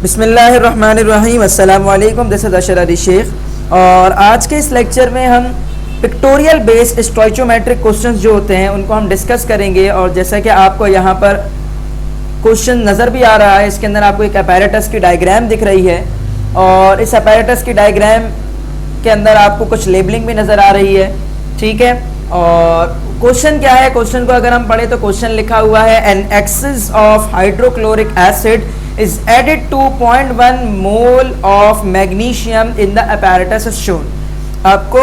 बिस्मिल्लाहिर्रहमानिर्रहीम अस्सलाम वालेकुम। दिस इज़ अशर अली शेख और आज के इस लेक्चर में हम पिक्टोरियल बेस्ड स्टोइचोमेट्रिक क्वेश्चंस जो होते हैं उनको हम डिस्कस करेंगे। और जैसा कि आपको यहाँ पर क्वेश्चन नज़र भी आ रहा है, इसके अंदर आपको एक अपैरेटस की डायग्राम दिख रही है और इस अपैरेटस की डायग्राम के अंदर आपको कुछ लेबलिंग भी नज़र आ रही है, ठीक है। और क्वेश्चन क्या है, क्वेश्चन को अगर हम पढ़े तो क्वेश्चन लिखा हुआ है an excess of hydrochloric acid is added to 0.1 mole of magnesium in the apparatus as shown। आपको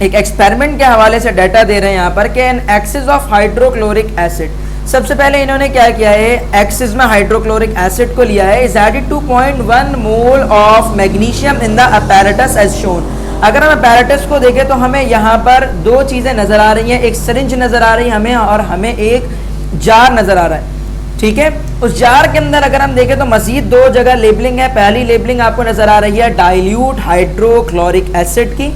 एक एक्सपेरिमेंट के हवाले से डाटा दे रहे हैं यहाँ पर कि an axis of hydrochloric acid, सबसे पहले इन्होंने क्या किया है, एक्सिस में हाइड्रोक्लोरिक एसिड को लिया है, is added to 0.1 mole of magnesium in the apparatus as shown। अगर हम apparatus को देखें तो हमें यहाँ पर दो चीज़ें नज़र आ रही हैं, एक सिरिंज नज़र आ रही है हमें और हमें एक जार नज़र आ रहा है, ठीक है। उस जार के अंदर अगर हम देखें तो मजीद दो जगह लेबलिंग है। पहली लेबलिंग आपको नजर आ रही है डाइल्यूट हाइड्रोक्लोरिक एसिड की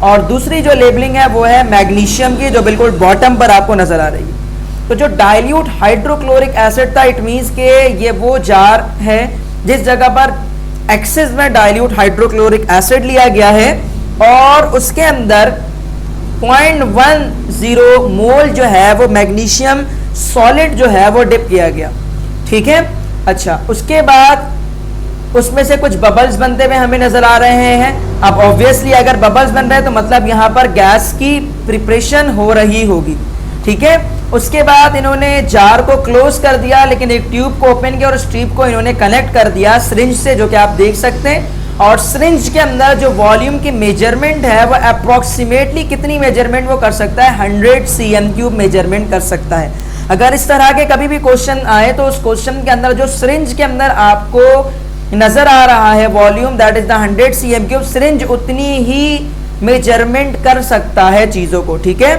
और दूसरी जो लेबलिंग है वो है मैग्नीशियम की, जो बिल्कुल बॉटम पर आपको नजर आ रही है। तो जो डाइल्यूट हाइड्रोक्लोरिक एसिड था, इट मींस के ये वो जार है जिस जगह पर एक्सिस में डाइल्यूट हाइड्रोक्लोरिक एसिड लिया गया है और उसके अंदर 0.10 मोल जो है वो मैग्नीशियम सॉलिड जो है वो डिप किया गया, ठीक है। अच्छा, उसके बाद उसमें से कुछ बबल्स बनते हुए हमें नजर आ रहे हैं। अब ऑब्वियसली अगर बबल्स बन रहे हैं तो मतलब यहाँ पर गैस की प्रिपरेशन हो रही होगी, ठीक है। उसके बाद इन्होंने जार को क्लोज कर दिया, लेकिन एक ट्यूब को ओपन किया और उस ट्यूब को इन्होंने कनेक्ट कर दिया सिरिंज से, जो कि आप देख सकते हैं। और सिरिंज के अंदर जो वॉल्यूम की मेजरमेंट है वो अप्रोक्सीमेटली कितनी मेजरमेंट वो कर सकता है, 100 cm³ मेजरमेंट कर सकता है। अगर इस तरह के कभी भी क्वेश्चन आए तो उस क्वेश्चन के अंदर जो सिरिंज के अंदर आपको नजर आ रहा है volume, that is the 100 cm³, syringe उतनी ही मेजरमेंट कर सकता है चीजों को, ठीक है।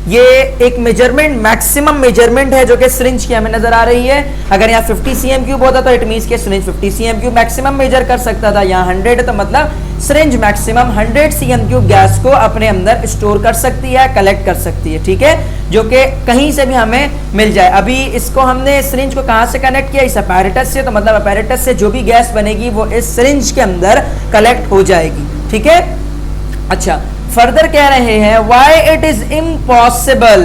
ये एक मेजरमेंट, मैक्सिमम मेजरमेंट है जो कि सिरिंज की हमें नजर आ रही है। अगर यहाँ 50 cm³ होता तो इट मींस के सिरिंज 50 cm³ मैक्सिमम मेजर कर सकता था, यहाँ 100 है तो मतलब सिरिंज मैक्सिमम 100 cm³ गैस को अपने अंदर स्टोर कर सकती है, कलेक्ट कर सकती है, ठीक है, जो कि कहीं से भी हमें मिल जाए। अभी इसको हमने सिरिंज को कहाँ से कनेक्ट किया, इस अपैरेटस से, तो मतलब अपैरेटस से जो भी गैस बनेगी वो इस सिरिंज के अंदर कलेक्ट हो जाएगी, ठीक है। अच्छा, फर्दर कह रहे हैं व्हाई इट इज इम्पॉसिबल,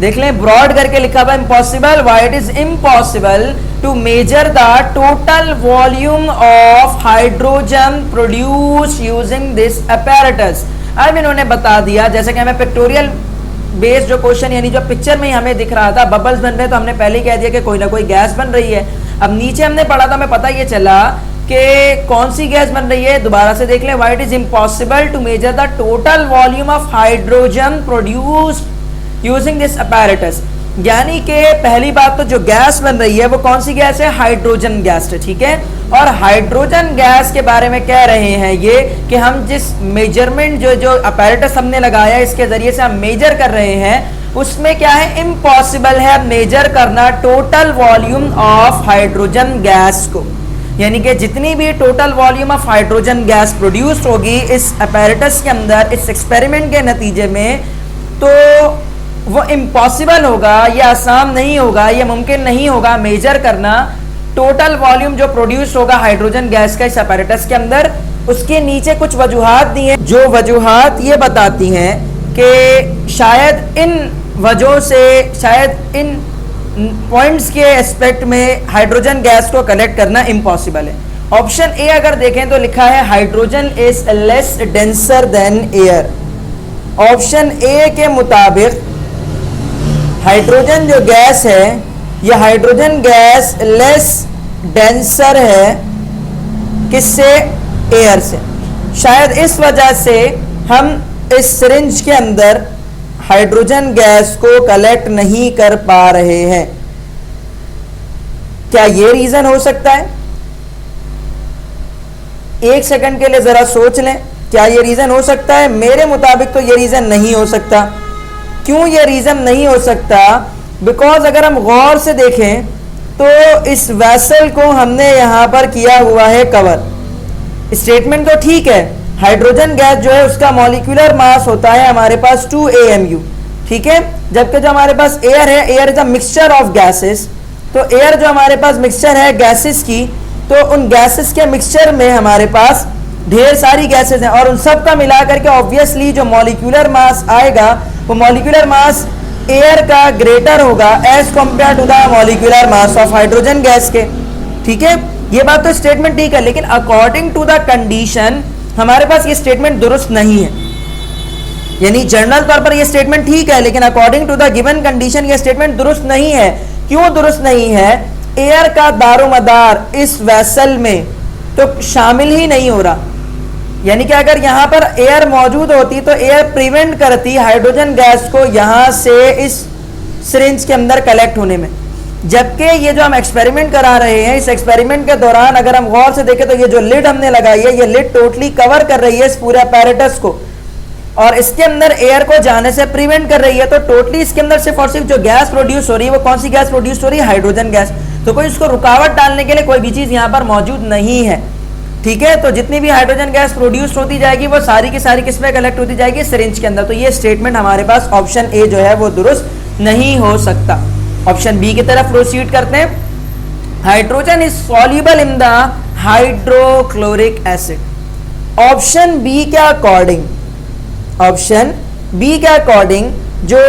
देख लें ब्रॉड करके लिखा हुआ impossible, why it is impossible to measure the total volume of hydrogen produce using this apparatus. अब इन्होंने बता दिया, जैसे कि हमें पिक्टोरियल बेस्ड जो क्वेश्चन, यानी जो पिक्चर में हमें दिख रहा था बबल्स बन रहे, तो हमने पहले ही कह दिया कि कोई ना कोई गैस बन रही है। अब नीचे हमने पढ़ा था, हमें पता ये चला कि कौन सी गैस बन रही है, दोबारा से देख लें, why it is impossible to measure the total volume of hydrogen produced using this apparatus. यानी कि पहली बात तो जो गैस बन रही है वो कौन सी गैस है, हाइड्रोजन गैस है, ठीक है। और हाइड्रोजन गैस के बारे में कह रहे हैं ये कि हम जिस मेजरमेंट जो अपैरेटस हमने लगाया इसके जरिए से हम मेजर कर रहे हैं, उसमें क्या है, इम्पॉसिबल है मेजर करना total volume of hydrogen gas को। यानी कि जितनी भी total volume of hydrogen gas produced होगी इस अपैरेटस के अंदर, इस एक्सपेरिमेंट के नतीजे में, तो वो इम्पॉसिबल होगा, ये आसान नहीं होगा, ये मुमकिन नहीं होगा मेजर करना टोटल वॉल्यूम जो प्रोड्यूस होगा हाइड्रोजन गैस का इस अपैरेटस के अंदर। उसके नीचे कुछ वजूहात दी हैं, जो वजूहात ये बताती हैं कि शायद इन वजहों से, शायद इन पॉइंट्स के एस्पेक्ट में हाइड्रोजन गैस को कलेक्ट करना इम्पॉसिबल है। ऑप्शन ए अगर देखें तो लिखा है hydrogen is less denser then air. Option A के मुताबिक हाइड्रोजन जो गैस है, यह हाइड्रोजन गैस लेस डेंसर है किससे, एयर से। शायद इस वजह से हम इस सिरिंज के अंदर हाइड्रोजन गैस को कलेक्ट नहीं कर पा रहे हैं। क्या यह रीजन हो सकता है? एक सेकंड के लिए जरा सोच लें, क्या यह रीजन हो सकता है? मेरे मुताबिक तो यह रीजन नहीं हो सकता। क्यों यह रीजन नहीं हो सकता? बिकॉज अगर हम गौर से देखें तो इस वेसल को हमने यहां पर किया हुआ है कवर। स्टेटमेंट तो ठीक है, हाइड्रोजन गैस जो है उसका मॉलिक्यूलर मास होता है हमारे पास 2 AMU, ठीक है, जबकि जो हमारे पास एयर है, air is a mixture of gases, तो एयर जो हमारे पास मिक्सचर है गैसेस की, तो उन गैसेस के मिक्सचर में हमारे पास ढेर सारी गैसेस हैं और उन सब का मिलाकर के ऑब्वियसली जो मॉलिक्यूलर मास आएगा वो मॉलिक्यूलर मास एयर का ग्रेटर होगा as compare to the molecular mass of hydrogen gas के। ठीक है, ये बात तो स्टेटमेंट ठीक है, लेकिन अकॉर्डिंग टू द कंडीशन हमारे पास ये स्टेटमेंट दुरुस्त नहीं है। यानी जनरल तौर पर ये स्टेटमेंट ठीक है, लेकिन according to the given condition ये स्टेटमेंट दुरुस्त नहीं है। क्यों दुरुस्त नहीं है? एयर का दारोमदार इस वेसल में तो शामिल ही नहीं हो रहा। यानी कि अगर यहां पर एयर मौजूद होती तो एयर प्रिवेंट करती हाइड्रोजन गैस को यहां से इस सिरिंज के अंदर कलेक्ट होने में। जबकि ये जो हम एक्सपेरिमेंट करा रहे हैं, इस एक्सपेरिमेंट के दौरान अगर हम गौर से देखें तो ये जो लिड हमने लगाई है, ये लिड टोटली कवर कर रही है इस पूरे अपैरेटस को और इसके अंदर एयर को जाने से प्रिवेंट कर रही है। तो टोटली इसके अंदर सिर्फ और सिर्फ जो गैस प्रोड्यूस हो रही है वो कौन सी गैस प्रोड्यूस हो रही है? Hydrogen gas. तो कोई इसको रुकावट डालने के लिए कोई भी चीज यहां पर मौजूद नहीं है। ठीक है, तो जितनी भी हाइड्रोजन गैस प्रोड्यूस होती जाएगी वो सारी की सारी किस में कलेक्ट होती जाएगी? सिरिंज के अंदर। तो ये स्टेटमेंट हमारे पास ऑप्शन ए जो है वो दुरुस्त नहीं हो सकता। ऑप्शन बी की तरफ प्रोसीड करते हैं। Hydrogen is soluble in the hydrochloric acid. Option B के अकॉर्डिंग, ऑप्शन बी के अकॉर्डिंग जो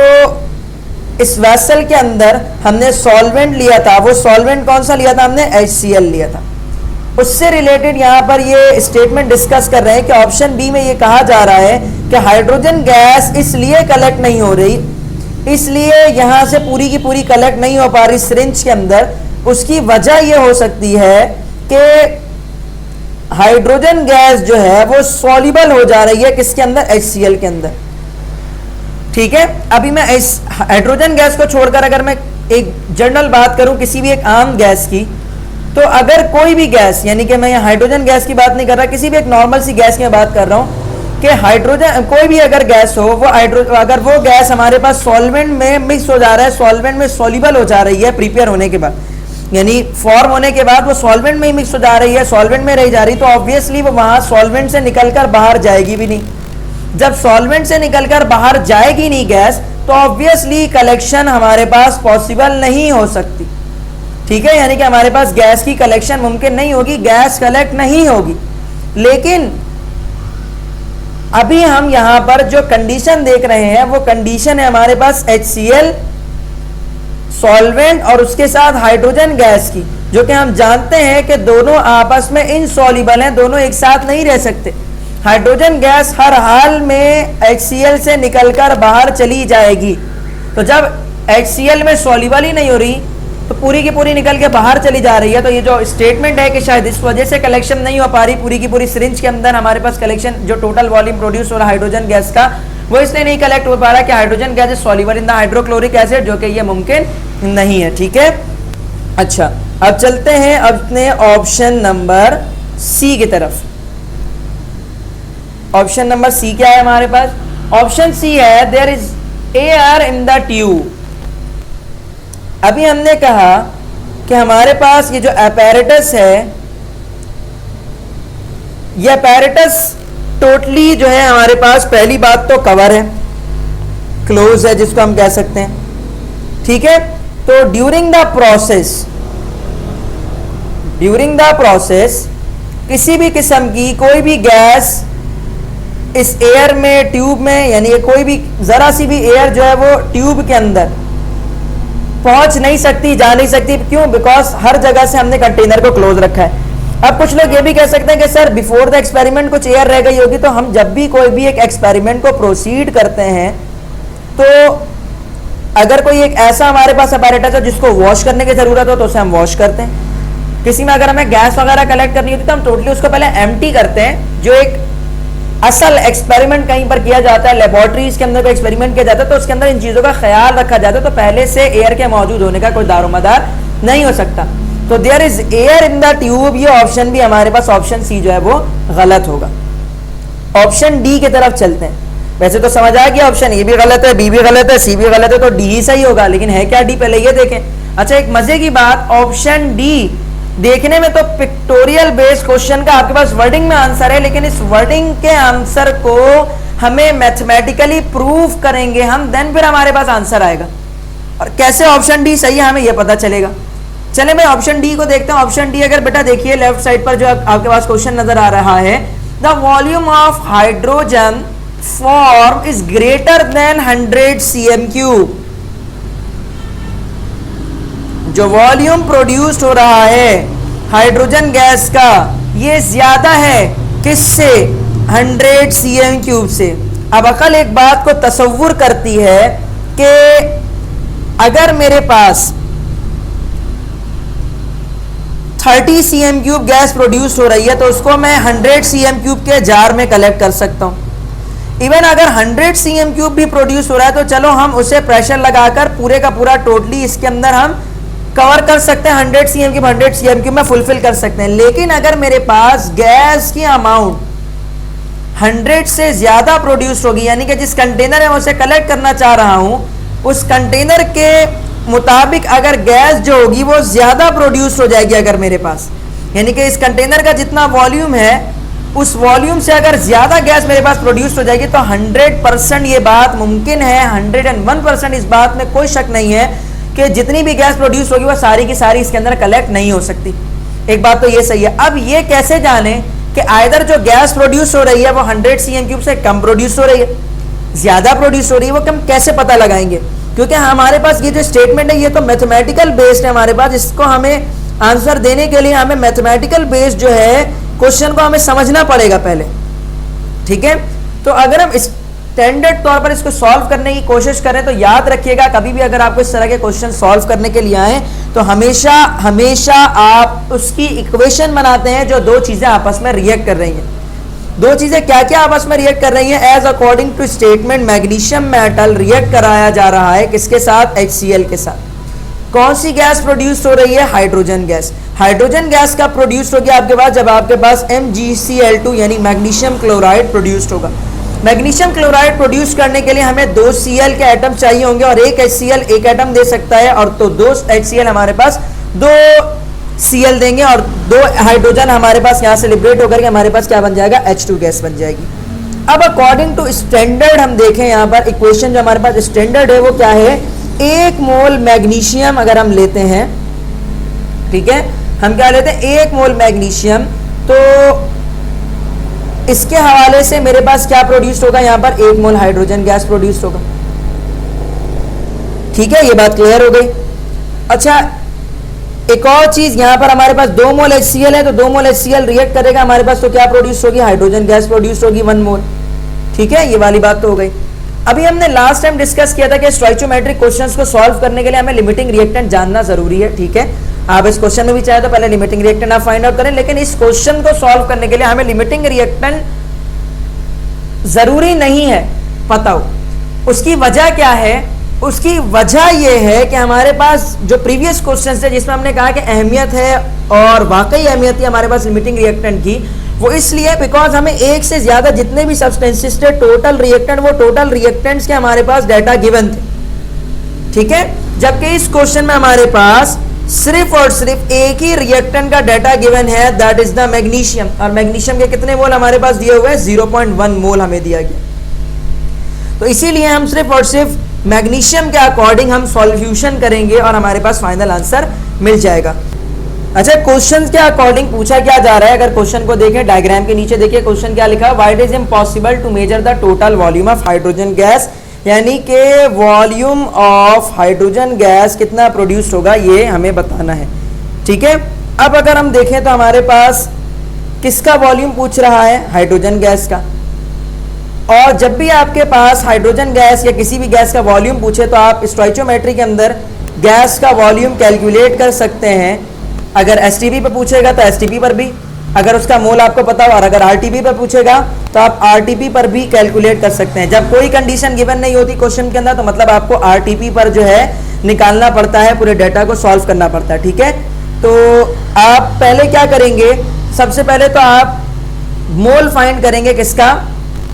इस वेसल के अंदर हमने सॉल्वेंट लिया था, वो सॉल्वेंट कौन सा लिया था? हमने HCl लिया था। उससे रिलेटेड यहां पर ये स्टेटमेंट डिस्कस कर रहे हैं कि ऑप्शन बी में ये कहा जा रहा है कि हाइड्रोजन गैस इसलिए कलेक्ट नहीं हो रही, इसलिए यहां से पूरी की पूरी कलेक्ट नहीं हो पा रही सिरिंज के अंदर। उसकी वजह ये हो सकती है कि हाइड्रोजन गैस जो है वो सॉल्युबल हो जा रही है किसके अंदर? HCl के अंदर। ठीक है, अभी मैं इस हाइड्रोजन गैस को छोड़कर अगर मैं एक जनरल बात करूं किसी भी एक आम गैस की, तो अगर कोई भी गैस, यानी कि मैं यहाँ हाइड्रोजन गैस की बात नहीं कर रहा, किसी भी एक नॉर्मल सी गैस की मैं बात कर रहा हूँ कि हाइड्रोजन कोई भी अगर गैस हो, वो अगर वो गैस हमारे पास सॉल्वेंट में मिक्स हो जा रहा है, सॉल्वेंट में सॉल्युबल हो जा रही है प्रिपेयर होने के बाद, यानी फॉर्म होने के बाद वो सॉल्वेंट में ही मिक्स हो जा रही है, सॉल्वेंट में रह जा रही, तो ऑब्वियसली वो वहां सॉल्वेंट से निकलकर बाहर जाएगी भी नहीं। जब सॉल्वेंट से निकलकर बाहर जाएगी नहीं गैस, तो ऑब्वियसली कलेक्शन हमारे पास पॉसिबल नहीं हो सकती। ठीक है, यानी कि हमारे पास गैस की कलेक्शन मुमकिन नहीं होगी, गैस कलेक्ट नहीं होगी। लेकिन अभी हम यहां पर जो कंडीशन देख रहे हैं वो कंडीशन है हमारे पास HCl सॉल्वेंट और उसके साथ हाइड्रोजन गैस की, जो कि हम जानते हैं कि दोनों आपस में इनसॉल्युबल हैं, दोनों एक साथ नहीं रह सकते। हाइड्रोजन गैस हर हाल में HCl से निकलकर बाहर चली जाएगी। तो जब HCl में सॉल्युबल ही नहीं हो रही तो पूरी की पूरी निकल के बाहर चली जा रही है। तो ये जो स्टेटमेंट है कि शायद इस वजह से कलेक्शन नहीं हो पा रही पूरी की पूरी सिरिंज के अंदर हमारे पास कलेक्शन, जो टोटल वॉल्यूम प्रोड्यूस हो रहा है हाइड्रोजन गैस का, वो इसलिए नहीं कलेक्ट हो पा रहा कि hydrogen gas is soluble in the hydrochloric acid, जो कि ये मुमकिन नहीं है। ठीक है, अच्छा अब चलते हैं अपने ऑप्शन नंबर सी की तरफ। ऑप्शन नंबर सी क्या है हमारे पास? ऑप्शन सी है there is air in the tube. अभी हमने कहा कि हमारे पास ये जो अपैरेटस है, ये अपैरेटस टोटली जो है हमारे पास पहली बात तो कवर है, क्लोज है जिसको हम कह सकते हैं। ठीक है, तो ड्यूरिंग द प्रोसेस किसी भी किस्म की कोई भी गैस इस एयर में, ट्यूब में, यानी कोई भी जरा सी भी एयर जो है वो ट्यूब के अंदर पहुंच नहीं सकती, जा नहीं सकती। क्यों? बिकॉज हर जगह से हमने कंटेनर को क्लोज रखा है। अब कुछ लोग ये भी कह सकते हैं कि सर बिफोर द एक्सपेरिमेंट कुछ एयर रह गई होगी। तो हम जब भी कोई भी एक एक्सपेरिमेंट को प्रोसीड करते हैं तो अगर कोई एक ऐसा हमारे पास अपैरेटस है जिसको वॉश करने की जरूरत हो तो उसे हम वॉश करते हैं। किसी में अगर हमें गैस वगैरह कलेक्ट करनी होती तो हम टोटली उसको पहले एम्प्टी करते हैं। जो एक असल एक्सपेरिमेंट कहीं पर किया जाता है, लेबोरेटरीज के अंदर कोई एक्सपेरिमेंट किया जाता है, तो उसके अंदर इन चीजों का ख्याल रखा जाता है। तो पहले से एयर के मौजूद होने का कोई दारोमदार नहीं हो सकता। तो there is air in the tube, ये ऑप्शन भी हमारे पास ऑप्शन सी जो है वो गलत होगा। ऑप्शन डी की तरफ चलते हैं। वैसे तो समझ आ गया ऑप्शन ए भी गलत है, बी भी गलत है, सी भी गलत है, तो डी ही सही होगा। लेकिन है क्या डी, पहले ये देखें। अच्छा, एक मजे की बात, ऑप्शन डी देखने में तो पिक्टोरियल बेस्ड क्वेश्चन का आपके पास वर्डिंग में आंसर है, लेकिन इस वर्डिंग के आंसर को हमें मैथमेटिकली प्रूव करेंगे हम, देन फिर हमारे पास आंसर आएगा। और कैसे ऑप्शन डी सही है हमें यह पता चलेगा। चले मैं ऑप्शन डी को देखते हैं। ऑप्शन डी अगर बेटा देखिए लेफ्ट साइड पर जो आपके पास क्वेश्चन नजर आ रहा है, the volume of hydrogen form is greater than 100 cm cube. जो वॉल्यूम प्रोड्यूस्ड हो रहा है हाइड्रोजन गैस का, ये ज्यादा है किससे? 100 cm क्यूब से। अब अकल एक बात को तसव्वुर करती है कि अगर मेरे पास 30 cm क्यूब गैस प्रोड्यूस हो रही है तो उसको मैं 100 cm क्यूब के जार में कलेक्ट कर सकता हूं। इवन अगर 100 cm क्यूब भी प्रोड्यूस हो रहा है तो चलो हम उसे प्रेशर लगाकर पूरे का पूरा टोटली इसके अंदर हम कवर कर सकते हैं। 100 cm क्यूब 100 cm क्यूब में फुलफिल कर सकते हैं। लेकिन अगर मेरे पास गैस की अमाउंट 100 से ज्यादा प्रोड्यूस होगी, यानी कि जिस कंटेनर में उसे कलेक्ट करना चाह रहा हूं उस कंटेनर के मुताबिक अगर गैस जो होगी वो ज्यादा प्रोड्यूस हो जाएगी, अगर मेरे पास यानी कि इस कंटेनर का जितना वॉल्यूम है उस वॉल्यूम से अगर ज्यादा गैस मेरे पास प्रोड्यूस हो जाएगी तो 100% ये बात मुमकिन है, 101% इस बात में कोई शक नहीं है कि जितनी भी गैस प्रोड्यूस होगी वो सारी की सारी इसके अंदर कलेक्ट नहीं हो सकती। एक बात तो ये सही है। अब ये कैसे जाने कि आइदर जो गैस प्रोड्यूस हो रही है वो 100 cm क्यूब से कम प्रोड्यूस हो रही है, ज्यादा प्रोड्यूस हो रही है, वो कम कैसे पता लगाएंगे? क्योंकि हमारे पास ये जो स्टेटमेंट है ये तो मैथमेटिकल बेस्ड है हमारे पास। इसको हमें आंसर देने के लिए हमें मैथमेटिकल बेस्ड जो है क्वेश्चन को हमें समझना पड़ेगा पहले, ठीक है। तो अगर हम स्टैंडर्ड तौर पर इसको सॉल्व करने की कोशिश करें तो याद रखिएगा, कभी भी अगर आपको इस तरह के क्वेश्चन सॉल्व करने के लिए आए तो हमेशा हमेशा आप उसकी इक्वेशन बनाते हैं जो दो चीजें आपस में रिएक्ट कर रही हैं। दो चीजें क्या क्या आपस में रिएक्ट कर रही हैं? As according to statement magnesium metal react कराया जा रहा है किसके साथ? HCl के साथ। कौन सी गैस प्रोड्यूस हो रही है? Hydrogen gas. हाइड्रोजन गैस का प्रोड्यूस होगी आपके पास जब आपके पास MgCl2 यानी मैग्नीशियम क्लोराइड प्रोड्यूस्ड होगा। मैग्नीशियम क्लोराइड प्रोड्यूस करने के लिए हमें 2 Cl के एटम चाहिए होंगे और एक HCl एक एटम दे सकता है, और तो 2 HCl हमारे पास 2 Cl देंगे और 2 हाइड्रोजन हमारे पास यहाँ से लिबरेट होकर के हमारे पास क्या बन जाएगा? H2 गैस बन जाएगी। अब अकॉर्डिंग टू स्टैंडर्ड हम देखें यहाँ पर इक्वेशन जो हमारे पास स्टैंडर्ड है वो क्या है? 1 मोल मैग्नीशियम अगर हम लेते हैं, ठीक है, हम क्या लेते हैं? 1 मोल मैग्नीशियम, तो इसके हवाले से मेरे पास क्या प्रोड्यूस होगा? यहाँ पर 1 मोल हाइड्रोजन गैस प्रोड्यूस होगा। ठीक है, ये बात क्लियर हो गई। अच्छा, एक और चीज, यहां पर हमारे पास 2 मोल HCl है तो 2 मोल HCl रिएक्ट करेगा हमारे पास, तो क्या प्रोड्यूस होगी? हाइड्रोजन गैस प्रोड्यूस होगी 1 मोल। ठीक है, ये वाली बात तो हो गई। अभी हमने लास्ट टाइम डिस्कस किया था कि स्टोइचियोमेट्रिक क्वेश्चंस को सॉल्व करने के लिए हमें लिमिटिंग रिएक्टेंट जानना जरूरी है। ठीक है, आप इस क्वेश्चन में भी चाहे तो पहले लिमिटिंग रिएक्टेंट आप फाइंड आउट करें, लेकिन इस क्वेश्चन को सॉल्व करने के लिए हमें लिमिटिंग रिएक्टेंट जरूरी नहीं है पता हो। उसकी वजह क्या है? उसकी वजह यह है कि हमारे पास जो प्रीवियस क्वेश्चन थे जिसमें हमने कहा कि अहमियत है और वाकई अहमियत है हमारे पास लिमिटिंग रिएक्टेंट की, वो इसलिए बिकॉज हमें एक से ज्यादा जितने भी सब्सटेंसेस थे टोटल रिएक्टेंट, वो टोटल रिएक्टेंट्स के हमारे पास डाटा गिवन थे। ठीक है, जबकि इस क्वेश्चन में हमारे पास सिर्फ और सिर्फ एक ही रिएक्टेंट का डाटा गिवन है, दैट इज द मैग्नीशियम। और मैग्नीशियम के कितने मोल हमारे पास दिए हुए हैं? 0.1 मोल हमें दिया गया। तो इसीलिए हम सिर्फ और सिर्फ मैग्नीशियम के अकॉर्डिंग हम सॉल्यूशन करेंगे और हमारे पास फाइनल आंसर मिल जाएगा। अच्छा, क्वेश्चन के अकॉर्डिंग पूछा क्या जा रहा है? अगर क्वेश्चन को देखें, डायग्राम के नीचे देखिए क्वेश्चन क्या लिखा है? Why it is impossible to measure the total volume of hydrogen gas, यानी कि वॉल्यूम ऑफ हाइड्रोजन गैस कितना प्रोड्यूस होगा ये हमें बताना है। ठीक है, अब अगर हम देखें तो हमारे पास किसका वॉल्यूम पूछ रहा है? हाइड्रोजन गैस का। और जब भी आपके पास हाइड्रोजन गैस या किसी भी गैस का वॉल्यूम पूछे तो आप स्टोइचियोमेट्री के अंदर गैस का वॉल्यूम कैलकुलेट कर सकते हैं। अगर एसटीपी पे पूछेगा तो एसटीपी पर भी, अगर उसका मोल आपको पता हो, और अगर आरटीपी पर पूछेगा तो आप आरटीपी पर भी कैलकुलेट कर सकते हैं। जब कोई कंडीशन गिवन नहीं होती क्वेश्चन के अंदर तो मतलब आपको आरटीपी पर जो है निकालना पड़ता है, पूरे डाटा को सॉल्व करना पड़ता है। ठीक है, तो आप पहले क्या करेंगे? सबसे पहले तो आप मोल फाइंड करेंगे किसका,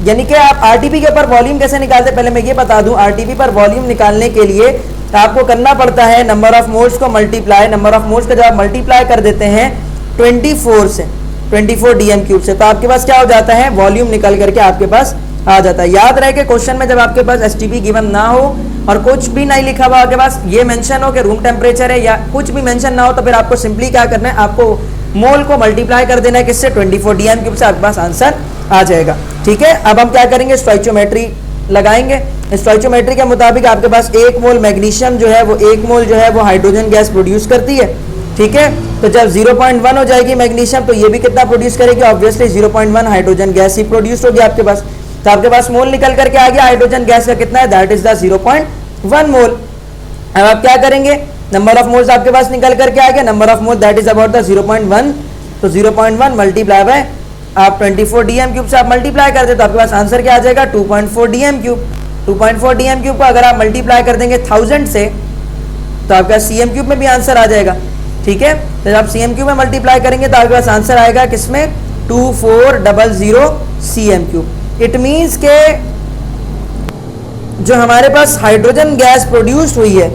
यानी कि आप आरटीपी के ऊपर वॉल्यूम कैसे निकालते हैं पहले मैं ये बता दूं। आरटीपी पर वॉल्यूम निकालने के लिए आपको करना पड़ता है नंबर ऑफ मोल्स को मल्टीप्लाई, नंबर ऑफ मोल्स का जब आप मल्टीप्लाई कर देते हैं 24 से, 24 डीएम क्यूब से, तो आपके पास क्या हो जाता है? वॉल्यूम निकल करके आपके पास आ जाता है। याद रहे कि क्वेश्चन में जब आपके पास एसटीपी गिवन ना हो और कुछ भी नहीं लिखा हुआ आपके पास, ये मेंशन हो कि रूम टेम्परेचर है या कुछ भी मेंशन ना हो, तो फिर आपको सिंपली क्या करना है, आपको मोल को मल्टीप्लाई कर देना है किससे, 24 DM क्यूब से, आपके पास आंसर आ जाएगा। ठीक है, अब हम क्या करेंगे, स्टोइचियोमेट्री लगाएंगे। स्टोइचियोमेट्री के मुताबिक आपके पास 1 मोल मैग्नीशियम जो है वो 1 मोल जो है वो हाइड्रोजन गैस प्रोड्यूस करती है। ठीक है, तो जब 0.1 हो जाएगी मैग्नीशियम, तो ये भी कितना प्रोड्यूस करेगी, ऑब्वियसली 0.1 हाइड्रोजन गैस ही प्रोड्यूस होगी आपके पास। तो आपके पास मोल निकल करके आ गया हाइड्रोजन गैस का कितना है, दैट इज द 0.1 मोल। अब आप क्या करेंगे, नंबर ऑफ मोल्स आपके पास निकल करके आ गया, number of mole that is about the 0.1, तो 0.1 मल्टीप्लाई बाय आप 24 DM क्यूब से आप मल्टीप्लाई कर दे तो आपके पास आंसर क्या आ जाएगा, 2.4 DM क्यूब। 2.4 DM क्यूब को अगर आप मल्टीप्लाई कर देंगे 1000 से, तो आपके पास CM क्यूब में भी आंसर आ जाएगा। ठीक है, तो जब आप CM क्यूब में मल्टीप्लाई करेंगे तो आपके पास आंसर आएगा किसमें, 2400 CM क्यूब। इट मीन्स के जो हमारे पास हाइड्रोजन गैस प्रोड्यूस हुई है,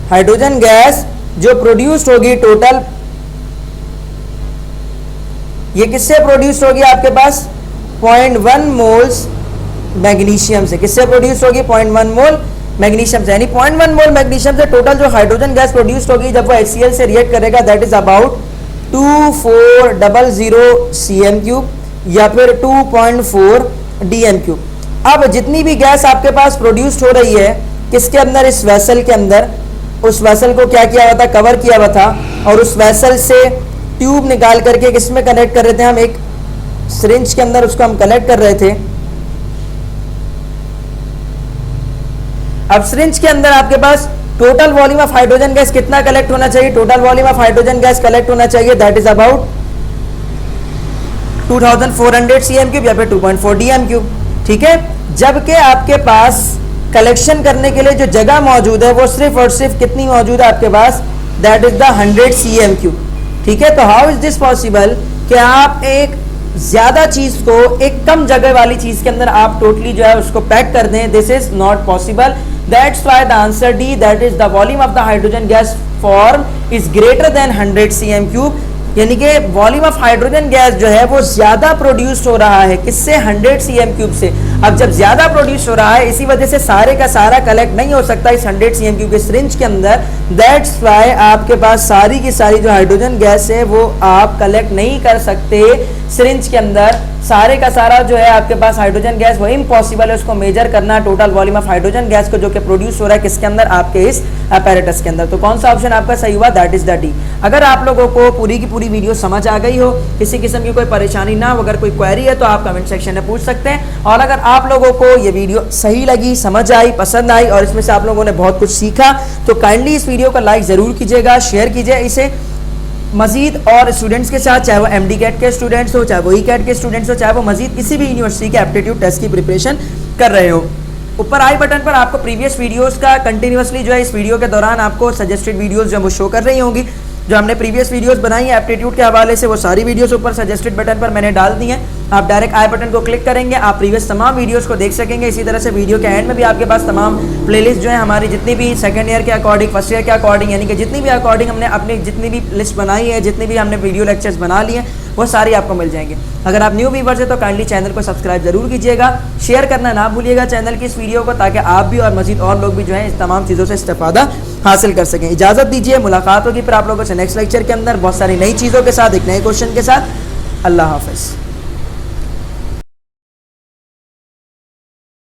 हाइड्रोजन गैस जो प्रोड्यूस होगी टोटल, ये किससे प्रोड्यूस होगी आपके पास, 0.1 मोल्स मैग्नीशियम से। किससे प्रोड्यूस होगी, 0.1 मोल मैग्नीशियम से, यानी 0.1 मोल मैग्नीशियम से टोटल जो हाइड्रोजन गैस प्रोड्यूस होगी जब वो HCl से रिएक्ट करेगा, that is about 2400 CM cube या फिर 2.4 DM क्यूब। अब जितनी भी गैस आपके पास प्रोड्यूस हो रही है किसके अंदर, इस वेसल के अंदर, उस वेसल को क्या किया हुआ था, कवर किया हुआ था, और उस वेसल से ट्यूब निकाल करके किसमें कनेक्ट कर रहे थे हम, एक सिरिंज के अंदर उसको हम कनेक्ट कर रहे थे। अब सिरिंज के अंदर आपके पास total volume of hydrogen gas कितना कलेक्ट होना चाहिए, total volume of hydrogen gas collect होना चाहिए, that is about 2400 CM cube या फिर 2.4 DM क्यूब। ठीक है, जबकि आपके पास कलेक्शन करने के लिए जो जगह मौजूद है वो सिर्फ और सिर्फ कितनी मौजूद है आपके पास, that is the 100 CM cube. ठीक है, तो हाउ इज दिस पॉसिबल कि आप एक ज्यादा चीज को एक कम जगह वाली चीज के अंदर आप टोटली जो है उसको पैक कर दें, this is not possible. That's why the answer D, that is the volume of the hydrogen gas form is greater than 100 CM cube, यानी कि वॉल्यूम ऑफ हाइड्रोजन गैस जो है वो ज्यादा प्रोड्यूस हो रहा है किससे, 100 CM क्यूब से। अब जब ज्यादा प्रोड्यूस हो रहा है इसी वजह से सारे का सारा कलेक्ट नहीं हो सकता इस 100 CM क्यूब के सिरिंज के अंदर, दैट्स व्हाई आपके पास सारी की सारी जो हाइड्रोजन गैस है वो आप कलेक्ट नहीं कर सकते सिरिंज के अंदर। सारे का सारा जो है आपके पास हाइड्रोजन गैस वो इम्पॉसिबल है उसको मेजर करना, total volume of hydrogen gas को जो कि प्रोड्यूस हो रहा है किसके अंदर, आपके इस अपैरेटस के अंदर। तो कौन सा ऑप्शन आपका सही हुआ, दैट इज द डी। अगर आप लोगों को पूरी की पूरी वीडियो समझ आ गई हो, किसी किस्म की कोई परेशानी ना हो, अगर कोई क्वेरी है तो आप कमेंट सेक्शन में पूछ सकते हैं। और अगर आप लोगों को ये वीडियो सही लगी, समझ आई, पसंद आई और इसमें से आप लोगों ने बहुत कुछ सीखा, तो काइंडली इस वीडियो को लाइक जरूर कीजिएगा, शेयर कीजिए इसे मजीद और स्टूडेंट्स के साथ, चाहे वो MD कैट के स्टूडेंट्स हो, चाहे वो ECAT के स्टूडेंट्स हो, चाहे वो मजीद किसी भी यूनिवर्सिटी के एप्टीट्यूड टेस्ट की प्रिपरेशन कर रहे हो। ऊपर आई बटन पर आपको प्रीवियस वीडियोस का कंटिन्यूअसली जो है इस वीडियो के दौरान आपको सजेस्टेड वीडियोस जो वो शो कर रही होंगी। जो हमने प्रीवियस वीडियोस बनाई है एप्टीट्यूड के हवाले से, वो सारी वीडियोस ऊपर सजेस्टेड बटन पर मैंने डाल दी हैं। आप डायरेक्ट आई बटन को क्लिक करेंगे, आप प्रीवियस तमाम वीडियोस को देख सकेंगे। इसी तरह से वीडियो के एंड में भी आपके पास तमाम प्लेलिस्ट जो है हमारी जितनी भी सेकंड ईयर के अकॉर्डिंग, फर्स्ट ईयर के अकॉर्डिंग, यानी कि जितनी भी अकॉर्डिंग हमने अपनी जितनी भी लिस्ट बनाई है, जितनी भी हमने वीडियो लेक्चर्स बना लिए हैं, वो सारी आपको मिल जाएंगे। अगर आप न्यू व्यूअर्स हैं तो काइंडली चैनल को सब्सक्राइब जरूर कीजिएगा, शेयर करना ना भूलिएगा चैनल की इस वीडियो को, ताकि आप भी और मजीद और लोग भी जो है इस तमाम चीज़ों से इस्तेफादा हासिल कर सकें। इजाज़त दीजिए, मुलाकात होगी फिर आप लोगों से नेक्स्ट लेक्चर के अंदर बहुत सारी नई चीज़ों के साथ, एक नए क्वेश्चन के साथ। अल्लाह हाफ़िज़।